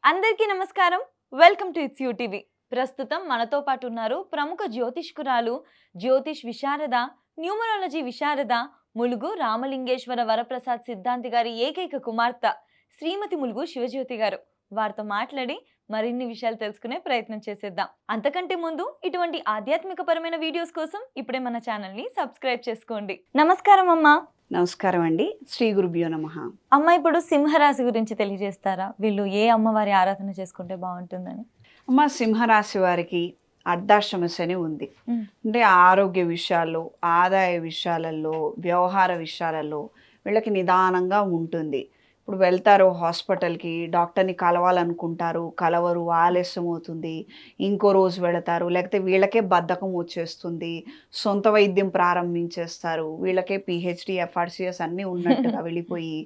అందరికీ నమస్కారం. Welcome to it's you TV. ప్రస్తుతం మనతో పాటు ఉన్నారు ప్రముఖ జ్యోతిష్కురాలు, జ్యోతిష్ విశారద, న్యూమరాలజీ విశారద, ములుగు రామలింగేశ్వర వరప్రసాద్ సిద్ధాంతి గారి ఏకైక కుమార్తె శ్రీమతి ములుగు శివజ్యోతి గారు. వారితో మాట్లాడి మరిన్ని విషయాలు తెలుసుకునే ప్రయత్నం చేసేద్దాం. అంతకంటే ముందు ఇటువంటి ఆధ్యాత్మికపరమైన వీడియోస్ కోసం ఇప్పుడే మన ఛానల్ని సబ్స్క్రైబ్ చేసుకోండి. నమస్కారం అమ్మా. నమస్కారం అండి. శ్రీ గురుభ్యో నమః. అమ్మ, ఇప్పుడు సింహరాశి గురించి తెలియజేస్తారా? వీళ్ళు ఏ అమ్మవారి ఆరాధన చేసుకుంటే బాగుంటుందని? అమ్మ, సింహరాశి వారికి అర్ధాష్టమ శని ఉంది. అంటే ఆరోగ్య విషయాల్లో, ఆదాయ విషయాలలో, వ్యవహార విషయాలలో వీళ్ళకి నిదానంగా ఉంటుంది. ఇప్పుడు వెళ్తారు హాస్పిటల్కి, డాక్టర్ని కలవాలనుకుంటారు, కలవరు, ఆలస్యం అవుతుంది, ఇంకో రోజు వెళతారు, లేకపోతే వీళ్ళకే బద్ధకం వచ్చేస్తుంది, సొంత వైద్యం ప్రారంభించేస్తారు. వీళ్ళకే పిహెచ్డి ఎఫ్ఆర్సిఎస్ అన్నీ ఉన్నట్టుగా వెళ్ళిపోయి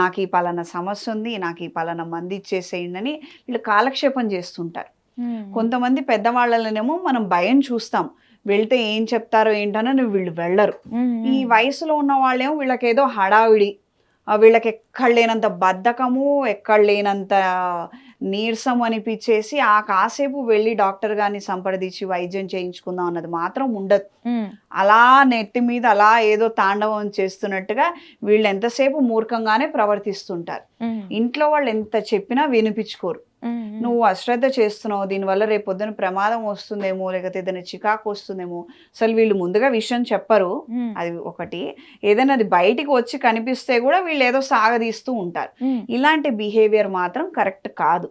నాకు ఈ పలానా సమస్య ఉంది, నాకు ఈ పలానా మంది ఇచ్చేసేయండి అని వీళ్ళు కాలక్షేపం చేస్తుంటారు. కొంతమంది పెద్దవాళ్ళనేమో మనం భయం చూస్తాం, వెళ్తే ఏం చెప్తారో ఏంటనో వీళ్ళు వెళ్ళరు. ఈ వయసులో ఉన్న వాళ్ళేమో వీళ్ళకేదో హడావిడి, వీళ్ళకి ఎక్కడ లేనంత బద్ధకము, ఎక్కడ లేనంత నీరసం అనిపించేసి ఆ కాసేపు వెళ్ళి డాక్టర్ గారిని సంప్రదించి వైద్యం చేయించుకుందాం అన్నది మాత్రం ఉండదు. అలా నెత్తి మీద అలా ఏదో తాండవం చేస్తున్నట్టుగా వీళ్ళు ఎంతసేపు మూర్ఖంగానే ప్రవర్తిస్తుంటారు. ఇంట్లో వాళ్ళు ఎంత చెప్పినా వినిపించుకోరు. నువ్వు అశ్రద్ధ చేస్తున్నావు, దీనివల్ల రేపు పొద్దున ప్రమాదం వస్తుందేమో, లేకపోతే ఏదైనా చికాకు వస్తుందేమో. అసలు వీళ్ళు ముందుగా విషయం చెప్పరు. అది ఒకటి. ఏదైనా అది బయటికి వచ్చి కనిపిస్తే కూడా వీళ్ళు ఏదో సాగదీస్తూ ఉంటారు. ఇలాంటి బిహేవియర్ మాత్రం కరెక్ట్ కాదు.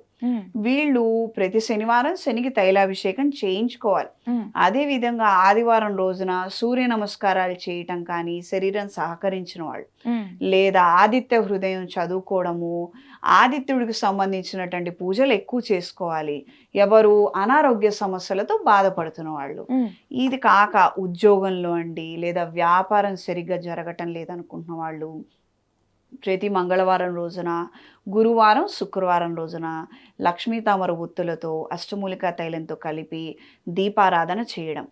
వీళ్ళు ప్రతి శనివారం శనికి తైలాభిషేకం చేయించుకోవాలి. అదే విధంగా ఆదివారం రోజున సూర్య నమస్కారాలు చేయటం కానీ, శరీరం సహకరించిన వాళ్ళు, లేదా ఆదిత్య హృదయం చదువుకోవడము, ఆదిత్యుడికి సంబంధించినటువంటి పూజలు ఎక్కువ చేసుకోవాలి. ఎవరు అనారోగ్య సమస్యలతో బాధపడుతున్న వాళ్ళు. ఇది కాక ఉద్యోగంలో అండి, లేదా వ్యాపారం సరిగ్గా జరగటం లేదనుకుంటున్న వాళ్ళు ప్రతి మంగళవారం రోజున, గురువారం, శుక్రవారం రోజున లక్ష్మీ తామర ఒత్తులతో అష్టమూలికా తైలంతో కలిపి దీపారాధన చేయడం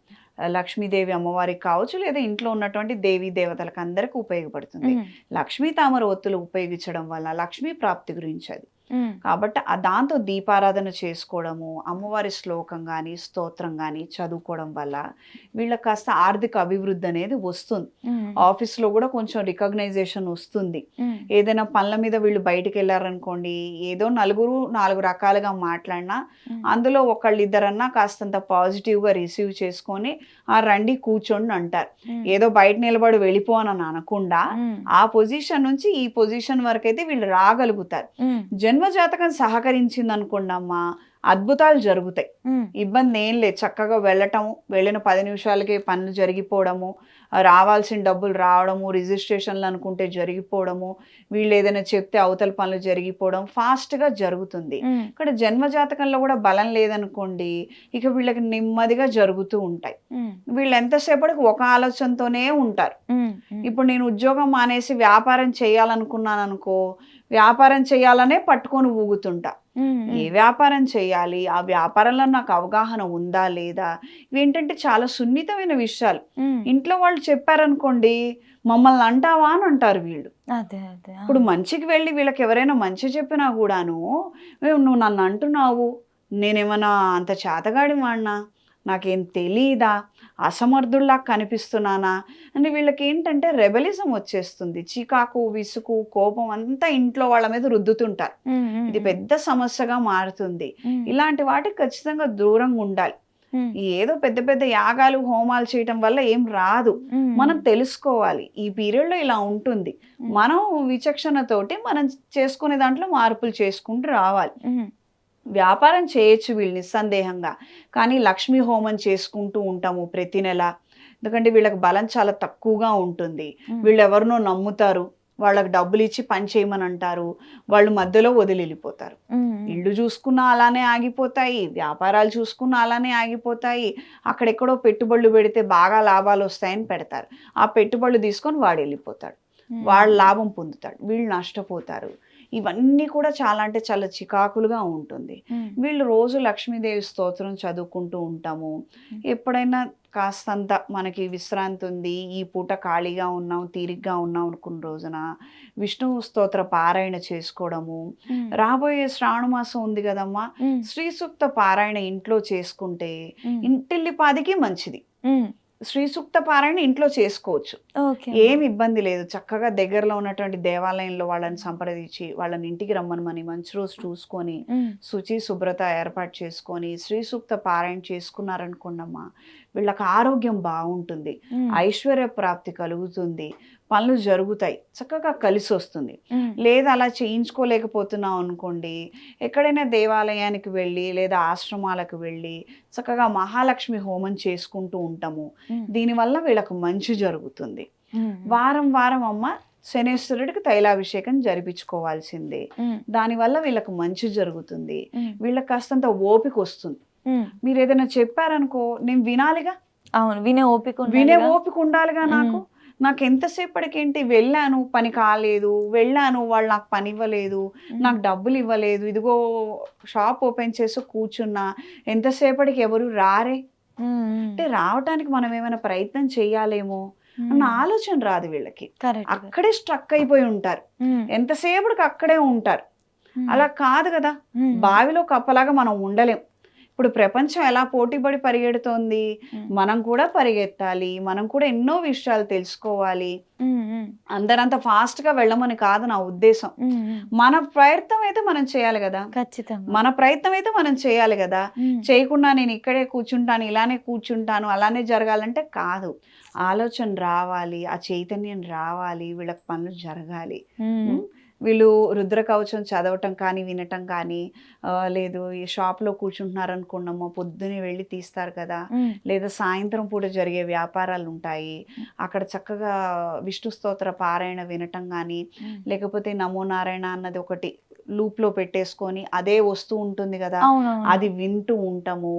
లక్ష్మీదేవి అమ్మవారికి కావచ్చు, లేదా ఇంట్లో ఉన్నటువంటి దేవీ దేవతలకు అందరికీ ఉపయోగపడుతుంది. లక్ష్మీ తామర ఒత్తులు ఉపయోగించడం వల్ల లక్ష్మీ ప్రాప్తి గురించి అది. కాబట్టి దాంతో దీపారాధన చేసుకోవడము, అమ్మవారి శ్లోకం కానీ స్తోత్రం కానీ చదువుకోవడం వల్ల వీళ్ళకి కాస్త ఆర్థిక అభివృద్ధి అనేది వస్తుంది. ఆఫీస్లో కూడా కొంచెం రికగ్నైజేషన్ వస్తుంది. ఏదైనా పనుల మీద వీళ్ళు బయటికి వెళ్ళారనుకోండి, ఏదో నలుగురు నాలుగు రకాలుగా మాట్లాడినా అందులో ఒకళ్ళిద్దరన్నా కాస్తంత పాజిటివ్గా రిసీవ్ చేసుకొని ఆ రండి కూర్చోండి అంటారు. ఏదో బయట నిలబడి వెళ్ళిపోనని అనకుండా ఆ పొజిషన్ నుంచి ఈ పొజిషన్ వరకు అయితే వీళ్ళు రాగలుగుతారు. జన్మజాతకం సహకరించింది అనుకోండి అమ్మా, అద్భుతాలు జరుగుతాయి. ఇబ్బంది ఏం లేదు. చక్కగా వెళ్ళటము, వెళ్ళిన 10 నిమిషాలకి పనులు జరిగిపోవడము, రావాల్సిన డబ్బులు రావడము, రిజిస్ట్రేషన్లు అనుకుంటే జరిగిపోవడము, వీళ్ళు ఏదైనా చెప్తే అవతల పనులు జరిగిపోవడం ఫాస్ట్గా జరుగుతుంది. ఇక్కడ జన్మజాతకంలో కూడా బలం లేదనుకోండి, ఇక వీళ్ళకి నెమ్మదిగా జరుగుతూ ఉంటాయి. వీళ్ళు ఎంతసేపటికి ఒక ఆలోచనతోనే ఉంటారు. ఇప్పుడు నేను ఉద్యోగం మానేసి వ్యాపారం చేయాలనుకున్నాను అనుకో, వ్యాపారం చేయాలనే పట్టుకొని ఊగుతుంటా. ఏ వ్యాపారం చేయాలి, ఆ వ్యాపారంలో నాకు అవగాహన ఉందా లేదా, ఇవేంటంటే చాలా సున్నితమైన విషయాలు. ఇంట్లో వాళ్ళు చెప్పారనుకోండి, మమ్మల్ని అంటావా అని అంటారు వీళ్ళు. ఇప్పుడు మంచికి వెళ్ళి వీళ్ళకి ఎవరైనా మంచి చెప్పినా కూడాను, నువ్వు నన్ను అంటున్నావు, నేనేమన్నా అంత చేతగాడి వాడినా, నాకేం తెలీదా, అసమర్థుల్లా కనిపిస్తున్నానా అని వీళ్ళకి ఏంటంటే రెబలిజం వచ్చేస్తుంది. చికాకు, విసుగు, కోపం అంతా ఇంట్లో వాళ్ళ మీద రుద్దుతుంటారు. ఇది పెద్ద సమస్యగా మారుతుంది. ఇలాంటి వాటికి ఖచ్చితంగా దూరంగా ఉండాలి. ఏదో పెద్ద పెద్ద యాగాలు, హోమాలు చేయటం వల్ల ఏం రాదు. మనం తెలుసుకోవాలి ఈ పీరియడ్లో ఇలా ఉంటుంది. మనం విచక్షణతోటి మనం చేసుకునే దాంట్లో మార్పులు చేసుకుంటూ రావాలి. వ్యాపారం చేయొచ్చు వీళ్ళు నిస్సందేహంగా, కానీ లక్ష్మీ హోమం చేసుకుంటూ ఉంటాము ప్రతి నెల. ఎందుకంటే వీళ్ళకి బలం చాలా తక్కువగా ఉంటుంది. వీళ్ళు ఎవరినో నమ్ముతారు, వాళ్ళకి డబ్బులు ఇచ్చి పని చేయమని అంటారు, వాళ్ళు మధ్యలో వదిలి వెళ్ళిపోతారు. ఇళ్ళు చూసుకున్నా అలానే ఆగిపోతాయి, వ్యాపారాలు చూసుకున్నా అలానే ఆగిపోతాయి. అక్కడెక్కడో పెట్టుబడులు పెడితే బాగా లాభాలు వస్తాయని పెడతారు. ఆ పెట్టుబడులు తీసుకొని వాడు వెళ్ళిపోతాడు, వాడు లాభం పొందుతాడు, వీళ్ళు నష్టపోతారు. ఇవన్నీ కూడా చాలా అంటే చాలా చికాకులుగా ఉంటుంది. వీళ్ళు రోజు లక్ష్మీదేవి స్తోత్రం చదువుకుంటూ ఉంటాము. ఎప్పుడైనా కాస్తంత మనకి విశ్రాంతి ఉంది, ఈ పూట ఖాళీగా ఉన్నాం, తీరిగ్గా ఉన్నాం అనుకున్న రోజున విష్ణు స్తోత్ర పారాయణ చేసుకోవడము. రాబోయే శ్రావణ మాసం ఉంది కదమ్మా, శ్రీ సూక్త పారాయణ ఇంట్లో చేసుకుంటే ఇంటిల్లిపాదికి మంచిది. శ్రీ సూక్త పారాయణ ఇంట్లో చేసుకోవచ్చు, ఏమి ఇబ్బంది లేదు. చక్కగా దగ్గరలో ఉన్నటువంటి దేవాలయంలో వాళ్ళని సంప్రదించి వాళ్ళని ఇంటికి రమ్మని మంచి రోజు చూసుకొని శుచి శుభ్రత ఏర్పాటు చేసుకొని శ్రీ సూక్త పారాయణ చేసుకున్నారనుకోండమ్మా, వీళ్ళకి ఆరోగ్యం బాగుంటుంది, ఐశ్వర్య ప్రాప్తి కలుగుతుంది, పనులు జరుగుతాయి, చక్కగా కలిసి వస్తుంది. లేదా అలా చేయించుకోలేకపోతున్నాం అనుకోండి, ఎక్కడైనా దేవాలయానికి వెళ్ళి లేదా ఆశ్రమాలకు వెళ్ళి చక్కగా మహాలక్ష్మి హోమం చేసుకుంటూ ఉంటాము. దీనివల్ల వీళ్ళకు మంచి జరుగుతుంది. వారం వారం అమ్మ శనేశ్వరుడికి తైలాభిషేకం జరిపించుకోవాల్సిందే. దానివల్ల వీళ్ళకు మంచి జరుగుతుంది, వీళ్ళకి కాస్తంత ఓపిక వస్తుంది. మీరు ఏదైనా చెప్పారనుకో, నేను వినాలిగా. అవును, వినే ఓపిక ఉండాలిగా. నాకు ఎంతసేపటికేంటి, వెళ్ళాను పని కాలేదు, వెళ్ళాను వాళ్ళు నాకు పని ఇవ్వలేదు, నాకు డబ్బులు ఇవ్వలేదు, ఇదిగో షాప్ ఓపెన్ చేసి కూర్చున్నా, ఎంతసేపటికి ఎవరు రారే అంటే రావటానికి మనం ఏమైనా ప్రయత్నం చెయ్యాలేమో అన్న ఆలోచన రాదు వీళ్ళకి. అక్కడే స్ట్రక్ అయిపోయి ఉంటారు, ఎంతసేపటికి అక్కడే ఉంటారు. అలా కాదు కదా, బావిలో కప్పలాగా మనం ఉండలేం. ఇప్పుడు ప్రపంచం ఎలా పోటీపడి పరిగెడుతోంది, మనం కూడా పరిగెత్తాలి, మనం కూడా ఎన్నో విషయాలు తెలుసుకోవాలి. అందరంత ఫాస్ట్ గా వెళ్ళమని కాదు నా ఉద్దేశం. మన ప్రయత్నం అయితే మనం చేయాలి కదా, ఖచ్చితంగా మన ప్రయత్నం అయితే మనం చేయాలి కదా. చేయకుండా నేను ఇక్కడే కూర్చుంటాను, ఇలానే కూర్చుంటాను, అలానే జరగాలంటే కాదు. ఆలోచన రావాలి, ఆ చైతన్యం రావాలి, వీళ్ళకి పనులు జరగాలి. వీళ్ళు రుద్ర కవచం చదవటం కానీ వినటం కానీ, లేదు ఈ షాప్లో కూర్చుంటున్నారు అనుకున్నామో పొద్దునే వెళ్ళి తీస్తారు కదా, లేదా సాయంత్రం పూట జరిగే వ్యాపారాలు ఉంటాయి, అక్కడ చక్కగా విష్ణు స్తోత్ర పారాయణ వినటం కానీ, లేకపోతే నమో నారాయణ అన్నది ఒకటి లూప్లో పెట్టేసుకొని అదే వస్తూ ఉంటుంది కదా, అది వింటూ ఉంటాము.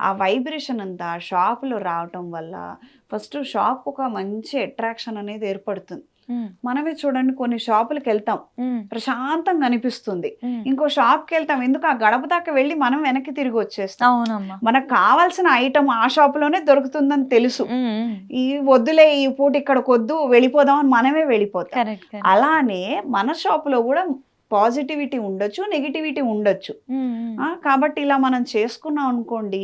ఆ వైబ్రేషన్ అంతా షాపులో రావటం వల్ల ఫస్ట్ షాప్ ఒక మంచి అట్రాక్షన్ అనేది ఏర్పడుతుంది. మనమే చూడండి, కొన్ని షాపులకు వెళ్తాం, ప్రశాంతంగా అనిపిస్తుంది. ఇంకో షాప్కి వెళ్తాం, ఎందుకు ఆ గడప దాకా వెళ్ళి మనం వెనక్కి తిరిగి వచ్చేస్తాం. మనకు కావాల్సిన ఐటమ్ ఆ షాపులోనే దొరుకుతుందని తెలుసు, ఈ వద్దులే ఈ పూట ఇక్కడికి వద్దు వెళ్ళిపోదాం అని మనమే వెళ్ళిపోతాం. అలానే మన షాపులో కూడా పాజిటివిటీ ఉండొచ్చు, నెగిటివిటీ ఉండొచ్చు. కాబట్టి ఇలా మనం చేసుకున్నాం అనుకోండి,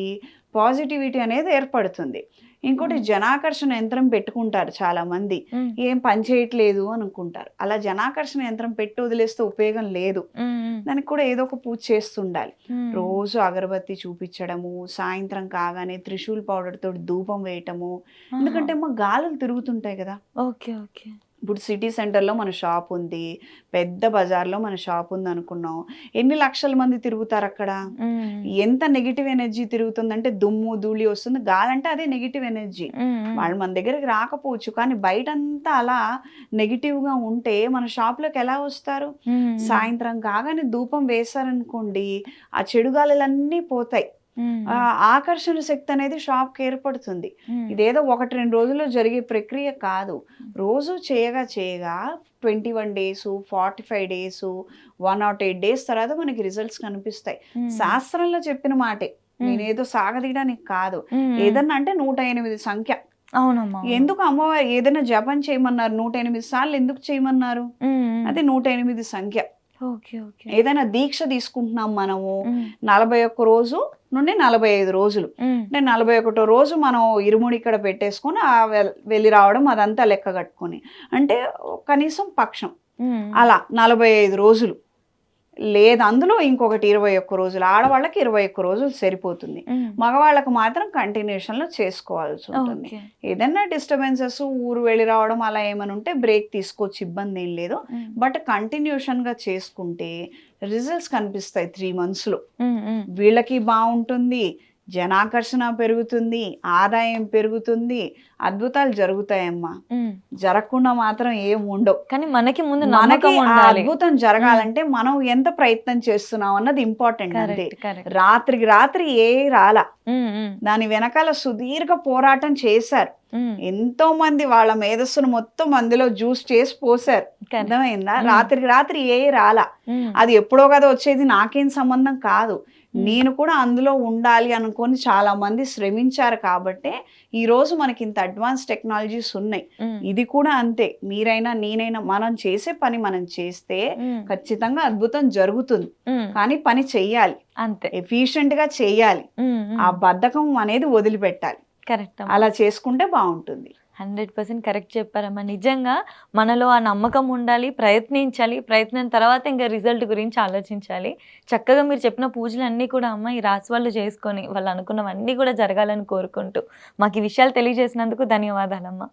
పాజిటివిటీ అనేది ఏర్పడుతుంది. ఇంకోటి జనాకర్షణ యంత్రం పెట్టుకుంటారు చాలా మంది, ఏం పని చేయట్లేదు అనుకుంటారు. అలా జనాకర్షణ యంత్రం పెట్టి వదిలేస్తే ఉపయోగం లేదు, దానికి కూడా ఏదో ఒక పూజ చేస్తుండాలి. రోజు అగరబత్తి చూపించడము, సాయంత్రం కాగానే త్రిశూల్ పౌడర్ తోటి ధూపం వేయటము. ఎందుకంటే మా గాలులు తిరుగుతుంటాయి కదా. ఇప్పుడు సిటీ సెంటర్లో మన షాప్ ఉంది, పెద్ద బజార్లో మన షాప్ ఉంది అనుకున్నాం, ఎన్ని లక్షల మంది తిరుగుతారు అక్కడ. ఎంత నెగిటివ్ ఎనర్జీ తిరుగుతుందంటే దుమ్ము ధూళి వస్తుంది, గాలంటే అదే నెగిటివ్ ఎనర్జీ. వాళ్ళు మన దగ్గరికి రాకపోవచ్చు, కానీ బయటంతా అలా నెగిటివ్గా ఉంటే మన షాప్లోకి ఎలా వస్తారు. సాయంత్రం కాగానే ధూపం వేశారనుకోండి, ఆ చెడు గాలులన్నీ పోతాయి. ఆకర్షణ శక్తి అనేది షాప్కి ఏర్పడుతుంది. ఇదేదో 1-2 రోజుల్లో జరిగే ప్రక్రియ కాదు, రోజు చేయగా 21 days, 45 days, 108 days తర్వాత మనకి రిజల్ట్స్ కనిపిస్తాయి. శాస్త్రంలో చెప్పిన మాటే, నేనేదో సాగదీయడానికి కాదు. ఏదన్నా అంటే 108 సంఖ్య. అవునమ్మా, ఎందుకు అమ్మవారు ఏదైనా జపం చేయమన్నారు, 108 సార్లు ఎందుకు చేయమన్నారు, అది 108 సంఖ్య. ఏదైనా దీక్ష తీసుకుంటున్నాం మనము, 41 రోజు నుండి 45 రోజులు, అంటే 41వ రోజు మనం ఇరుముడి ఇక్కడ పెట్టేసుకొని వెళ్ళి రావడం, అదంతా లెక్క కట్టుకొని, అంటే కనీసం పక్షం అలా 45 రోజులు. లేదు అందులో ఇంకొకటి 21 రోజులు, ఆడవాళ్ళకి 21 రోజులు సరిపోతుంది, మగవాళ్ళకు మాత్రం కంటిన్యూషన్లో చేసుకోవాల్సి ఉంటుంది. ఏదైనా డిస్టర్బెన్సెస్, ఊరు వెళ్ళి రావడం అలా ఏమైనా ఉంటే బ్రేక్ తీసుకోవచ్చు, ఇబ్బంది ఏం లేదు. బట్ కంటిన్యూషన్గా చేసుకుంటే రిజల్ట్స్ కనిపిస్తాయి 3 monthsలో. వీళ్ళకి బాగుంటుంది, జనాకర్షణ పెరుగుతుంది, ఆదాయం పెరుగుతుంది, అద్భుతాలు జరుగుతాయమ్మా. జరగకుండా మాత్రం ఏం ఉండవు. కానీ మనకి ముందు మనకి అద్భుతం జరగాలంటే మనం ఎంత ప్రయత్నం చేస్తున్నాం అన్నది ఇంపార్టెంట్. అంతే, రాత్రికి రాత్రి రాలా, దాని వెనకాల సుదీర్ఘ పోరాటం చేశారు. ఎంతో మంది వాళ్ళ మేధస్సును మొత్తం అందులో జ్యూస్ చేసి పోసారు. అర్థమైందా? రాత్రికి రాత్రి ఏ రాలా, అది ఎప్పుడో కదా వచ్చేది, నాకేం సంబంధం కాదు. నేను కూడా అందులో ఉండాలి అనుకొని చాలా మంది శ్రమించారు కాబట్టే ఈ రోజు మనకి ఇంత అడ్వాన్స్ టెక్నాలజీస్ ఉన్నాయి. ఇది కూడా అంతే, మీరైనా నేనైనా మనం చేసే పని మనం చేస్తే ఖచ్చితంగా అద్భుతం జరుగుతుంది. కానీ పని చెయ్యాలి, అంతే ఎఫిషియెంట్ గా చెయ్యాలి, ఆ బద్ధకం అనేది వదిలిపెట్టాలి. కరెక్ట్, అలా చేసుకుంటే బాగుంటుంది. 100% కరెక్ట్ చెప్పారమ్మా. నిజంగా మనలో ఆ నమ్మకం ఉండాలి, ప్రయత్నించాలి, ప్రయత్నం తర్వాత ఇంకా రిజల్ట్ గురించి ఆలోచించాలి. చక్కగా మీరు చెప్పిన పూజలన్నీ కూడా అమ్మ ఈ రాశి వాళ్ళు చేసుకొని వాళ్ళు అనుకున్నవన్నీ కూడా జరగాలని కోరుకుంటూ మాకు ఈ విషయాలు తెలియజేసినందుకు ధన్యవాదాలమ్మా.